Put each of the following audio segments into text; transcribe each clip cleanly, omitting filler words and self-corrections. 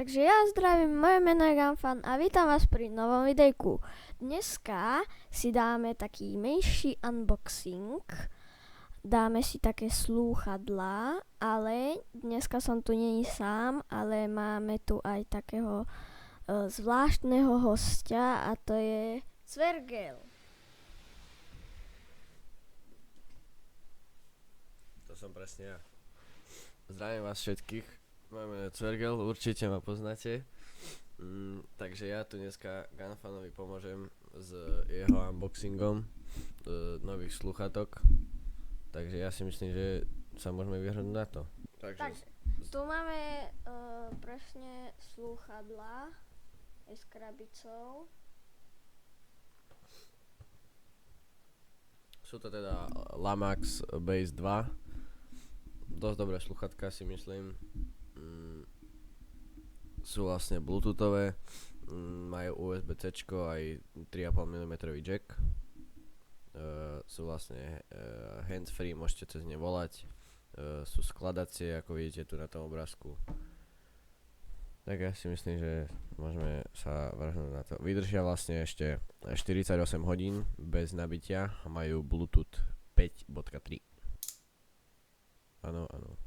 Takže ja zdravím, moje meno je Ganfan a vítam vás pri novom videjku. Dneska si dáme taký menší unboxing, dáme si také slúchadlá, ale dneska som tu není sám, ale máme tu aj takého zvláštneho hostia a to je Cvergel. To som presne ja. Zdravím vás všetkých. Moje meno je Cvergel, určite ma poznáte. Takže ja tu dneska Ganfanovi pomôžem s jeho unboxingom nových sluchatok. Takže ja si myslím, že sa môžeme vyhrnúť na to. Takže tu máme presne slúchadlá aj s krabicou. Sú to teda Lamax Base 2. Dosť dobré sluchatka, si myslím. Sú vlastne bluetoothové, majú USB-C aj 3,5 mm jack. Sú vlastne hands-free, môžete cez ne volať. Sú skladacie, ako vidíte tu na tom obrázku. Tak ja si myslím, že môžeme sa vrhnúť na to. Vydržia vlastne ešte 48 hodín bez nabitia a majú Bluetooth 5.3. Áno, áno.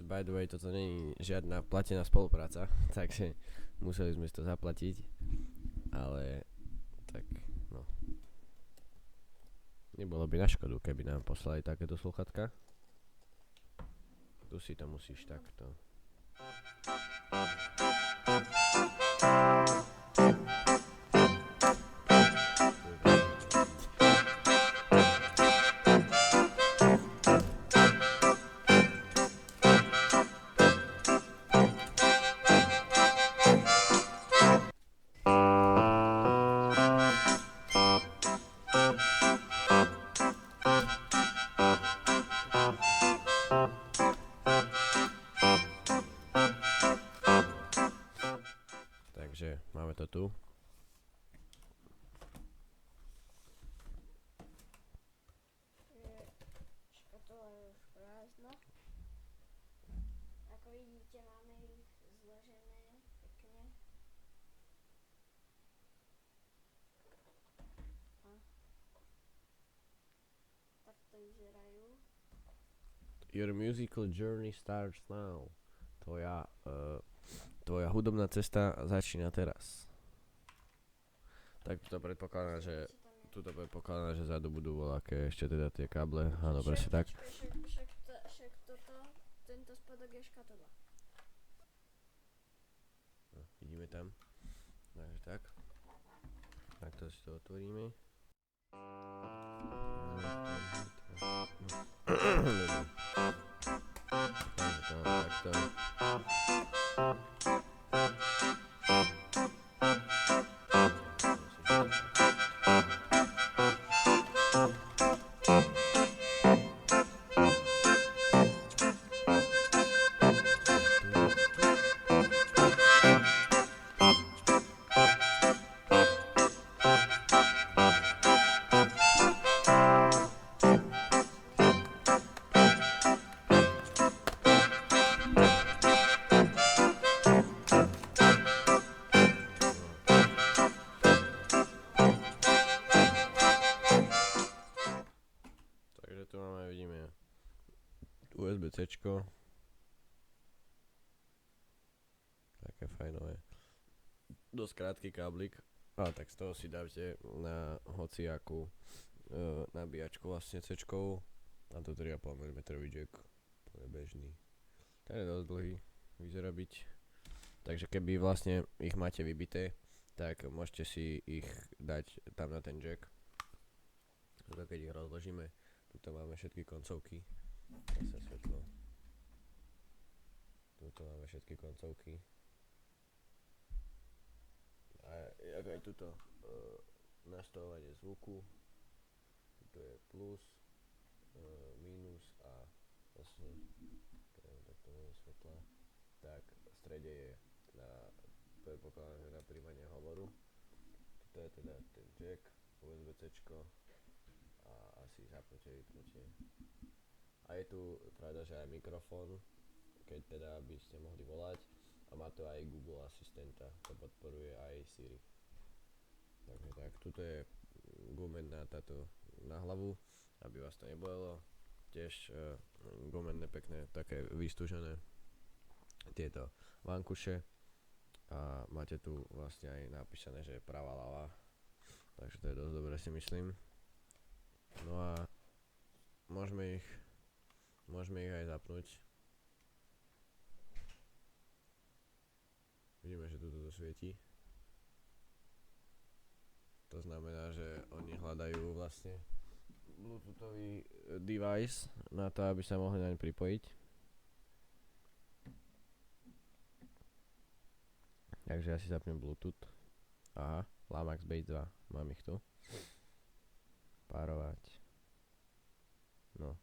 By the way, toto nie je žiadna platená spolupráca, takže museli sme si to zaplatiť, ale tak no. Nebolo by na škodu, keby nám poslali takéto sluchatka. Tu si to musíš takto. Takže máme to tu. Škatula je už prázdna. Ako vidíte, máme ich zložené pekne. A takto vyzerajú. Your musical journey starts now. Tvoja hudobná cesta začína teraz. Tak to predpokladá, že tuto predpokladá, že zadu budú voľaké ešte teda tie káble. Áno, presne tak. Však tento spodok je škatula. No, vidíme tam. Takže tak. Takto si to otvoríme. Takto. USB-C, také fajnové. dosť krátky káblik. A tak z toho si dávte na hociakú nabíjačku vlastne C-čkovú. A to 3,5 mm jack. To je bežný. Ten je dosť dlhý, vyzerá byť. Takže keby vlastne ich máte vybité, tak môžete si ich dať tam na ten jack. Toto keď ich rozložíme, tuto máme všetky koncovky. Zase svetlo. Tuto máme všetky koncovky. A aj tuto nastavovanie zvuku. Tuto je plus, minus a vlastne takto máme svetla. Tak v strede je na predpokladám, že na príjmanie hovoru. Tuto je teda ten jack, USB-C a asi zapnutie, vypnutie. A je tu pravda, že aj mikrofón, keď teda by ste mohli volať. A má to aj Google asistenta, to podporuje aj Siri. Takže tak, tuto je gumenná táto na hlavu, aby vás to nebolelo. Tiež gumenné pekné, také vystúžené tieto vankuše. A máte tu vlastne aj napísané, že je pravá ľava. Takže to je dosť dobré, si myslím. No a môžeme ich aj zapnúť. Vidíme, že tuto to svieti. To znamená, že oni hľadajú vlastne bluetoothový device na to, aby sa mohli naň pripojiť. Takže ja si zapnem Bluetooth. Aha, Lamax Base 2, mám ich tu. Párovať. No.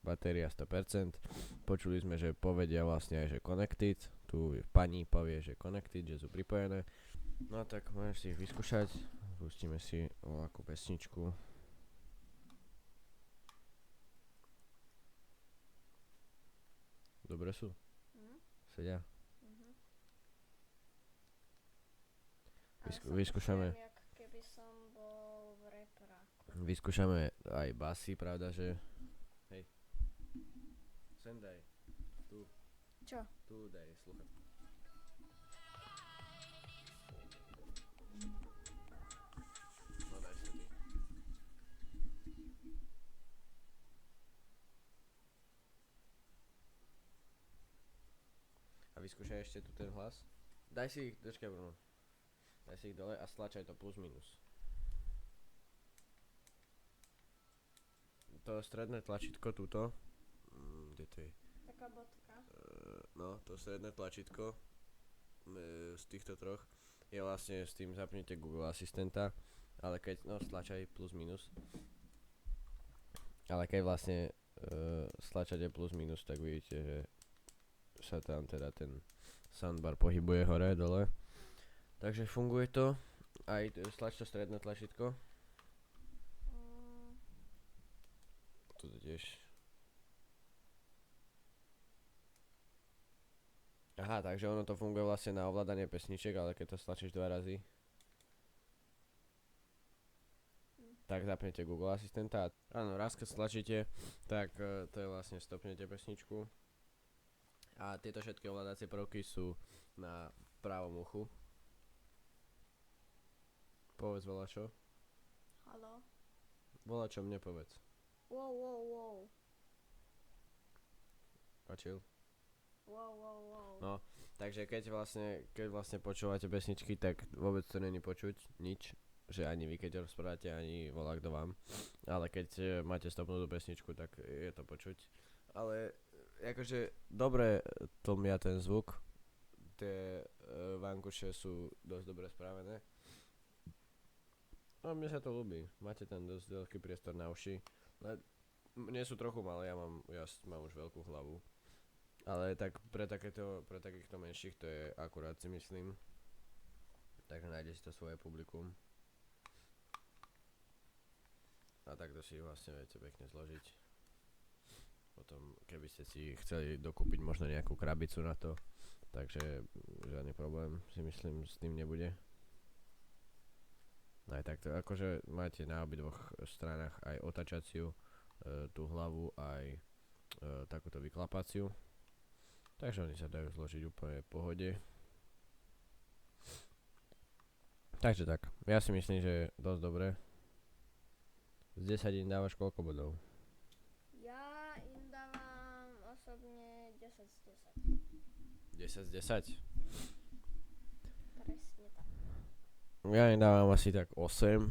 Batéria 100%. Počuli sme, že povedia vlastne aj, že connected. Tu pani povie, že connected, že sú pripojené. No tak môžeš si ich vyskúšať. Pustíme si akú pesničku. Dobre sú? Sedia? Vyskúšame. Jak keby som bol v repráku. Vyskúšame aj basy, pravda, že... Hej. Sem daj. Tu. Čo? Tu daj sluchatko. No daj sa ty. A vyskúšaj ešte tu ten hlas. Daj si ich, počkaj Bruno. Daj si ich dole a stlačaj to plus minus. To stredné tlačítko túto. Kde to je? Taká bodka. No, to stredné tlačítko z týchto troch je vlastne s tým zapnete Google asistenta, ale keď, no stlačaj plus minus. Ale keď vlastne stlačate plus minus, tak vidíte, že sa tam teda ten soundbar pohybuje hore, dole. Takže funguje to. Aj stlač to stredné tlačítko. Toto tiež. Aha, takže ono to funguje vlastne na ovládanie pesniček, ale keď to stlačíš 2 razy, tak zapnete Google asistenta. Áno, raz keď stlačíte, tak to je vlastne stopnete pesničku. A tieto všetky ovládacie prvky sú na pravom uchu. Povedz volačo. Haló? Volačo mne povedz. Wow. A chill. Wow. No, takže keď vlastne počúvate pesničky, tak vôbec to není počuť nič. Že ani vy keď rozprávate, ani volá kto vám. Ale keď máte stopnutú pesničku, tak je to počuť. Ale akože dobre to mia ten zvuk. Tie vankuše sú dosť dobre spravené. No mne sa to ľúbi. Máte tam dosť veľký priestor na uši. Mne sú trochu malé, ja mám už veľkú hlavu. Ale tak pre takýchto menších to je akurát, si myslím. Takže nájde si to svoje publikum. A takto si vlastne viete pekne zložiť. Potom keby ste si chceli dokúpiť možno nejakú krabicu na to, takže žiadny problém si myslím s tým nebude. Aj takto, akože máte na obidvoch stranách aj otačaciu, tú hlavu, aj takúto vyklapaciu. Takže oni sa dajú zložiť úplne v pohode. Takže tak, ja si myslím, že je dosť dobré. Z 10 im dávaš koľko bodov? Ja im dávam osobne 10 z 10. 10 z 10? Presne tak. Ja im dávam asi tak 8,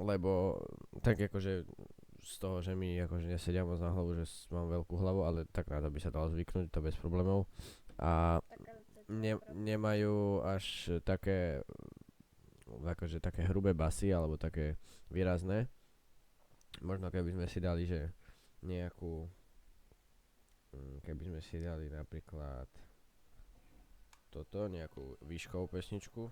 lebo tak akože z toho, že mi akože nesedia moc na hlavu, že mám veľkú hlavu, ale tak na to by sa dalo zvyknúť, to bez problémov. A Taká to ti nemajú až také akože také hrubé basy alebo také výrazné. Možno keby sme si dali, že nejakú keby sme si dali napríklad toto, nejakú výškovú pesničku.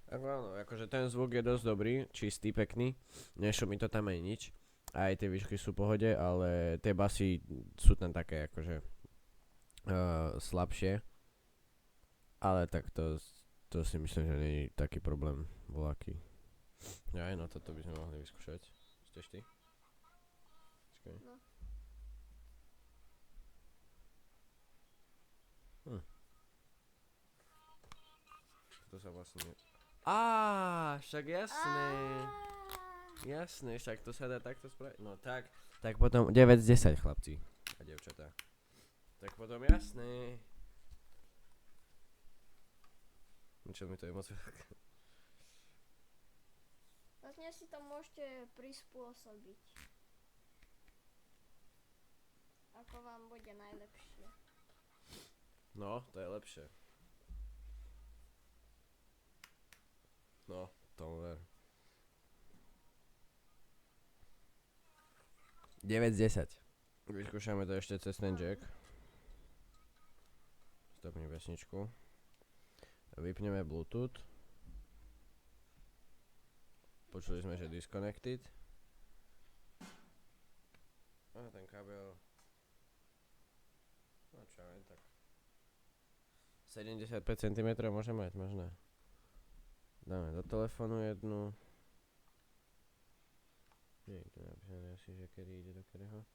Ako áno, akože ten zvuk je dosť dobrý, čistý, pekný, nešumí to tam aj nič. Aj tie výšky sú v pohode, ale tie basy sú tam také akože slabšie. Ale tak to si myslím, že nie je taký problém voľaký. Aj no, toto by sme mohli vyskúšať. Chceš ty? Počkaj. No. To sa vlastne... však jasné. Jasné, však to sa dá takto spraviť. No tak potom 9 z 10 chlapci a devčatá. Tak potom jasné. Čo mi to je moc... Vlastne si to môžete prispôsobiť. Ako vám bude najlepšie. No, to je lepšie. No, tomu ver. 9 z 10. Vyskúšame to ešte cez ten jack. Stopni pesničku. Vypneme Bluetooth. Počuli sme, že disconnected. A ten kabel... No čo len tak. 75 cm môže mať možno. Dáme do telefónu jednu. Nie je tu napísané asi, že kedy ide do ktorého.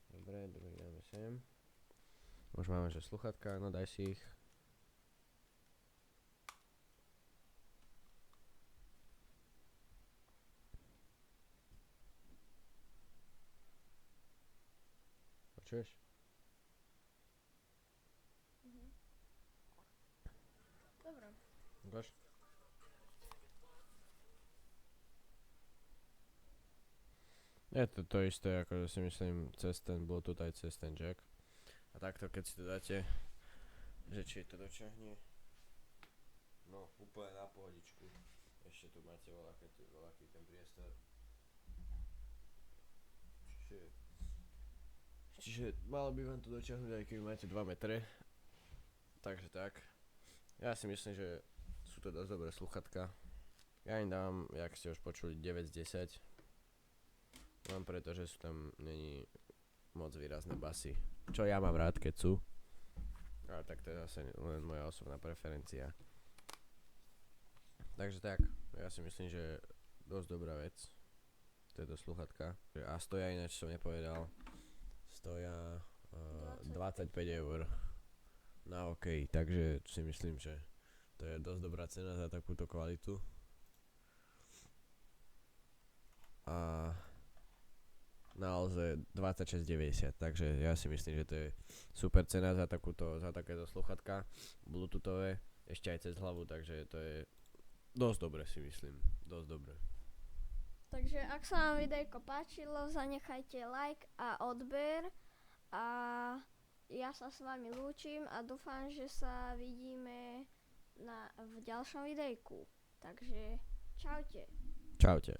Dobre, druhý dáme sem. Už máme, že sluchatka, no daj si ich. Počuješ? Dobre. Ukáž? Je to isté, ako si myslím, cez ten Bluetooth aj cez ten jack. A takto keď si to dáte, že či to dočiahne. No, úplne na pohodičku. Ešte tu máte voľaký ten priestor. Čiže malo by vám to dočiahnuť, aj keď máte 2 metre. Takže tak. Ja si myslím, že sú to dosť dobré sluchatka. Ja im dám, jak ste už počuli, 9 z 10. Len preto, že sú tam není moc výrazné basy. Čo ja mám rád, keď sú. Ale tak to je zase len moja osobná preferencia. Takže tak, ja si myslím, že je dosť dobrá vec. Tieto sluchatka. A stoja, ináč som nepovedal, stoja 25 eur na OK. Takže si myslím, že to je dosť dobrá cena za takúto kvalitu. A naozaj 26,90, takže ja si myslím, že to je super cena za takéto sluchatka bluetoothové, ešte aj cez hlavu, takže to je dosť dobre, si myslím, dosť dobre. Takže ak sa vám videjko páčilo, zanechajte like a odber a ja sa s vami lúčim a dúfam, že sa vidíme v ďalšom videjku. Takže čaute. Čaute.